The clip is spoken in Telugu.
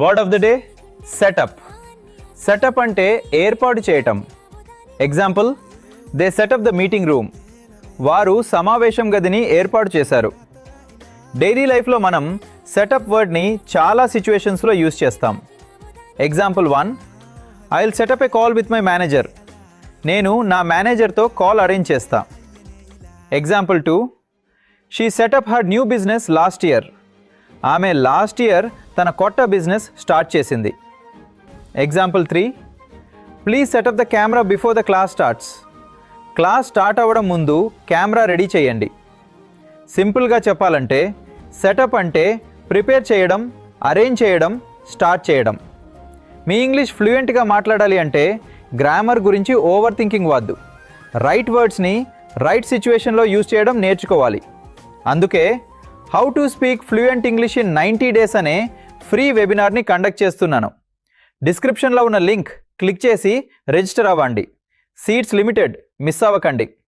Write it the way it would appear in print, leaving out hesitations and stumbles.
Word of the day setup. Setup అంటే ఏర్పాటు చేయటం. Example, they setup the meeting room. వారు సమావేశం గదిని ఏర్పాటు చేశారు. డైలీ లైఫ్లో మనం సెటప్ వర్డ్ని చాలా సిచ్యువేషన్స్లో యూజ్ చేస్తాం. Example 1, I will setup A call with my manager. నేను నా మేనేజర్తో కాల్ అరేంజ్ చేస్తా. Example 2, she setup her new business last year. ఆమె లాస్ట్ ఇయర్ తన కొత్త బిజినెస్ స్టార్ట్ చేసింది. Example 3, please setup the camera before the class starts. Class start అవ్వడం ముందు కెమెరా రెడీ చేయండి. సింపుల్గా చెప్పాలంటే సెటప్ అంటే ప్రిపేర్ చేయడం, అరేంజ్ చేయడం, స్టార్ట్ చేయడం. మీ ఇంగ్లీష్ ఫ్లూయెంట్గా మాట్లాడాలి అంటే గ్రామర్ గురించి ఓవర్ థింకింగ్ వద్దు. రైట్ వర్డ్స్ని రైట్ సిచ్యువేషన్లో యూజ్ చేయడం నేర్చుకోవాలి. అందుకే how to speak fluent English in 90 days అనే ఫ్రీ వెబినార్ని కండక్ట్ చేస్తున్నాను. డిస్క్రిప్షన్లో ఉన్న లింక్ క్లిక్ చేసి రిజిస్టర్ అవ్వండి. సీట్స్ లిమిటెడ్, మిస్ అవ్వకండి.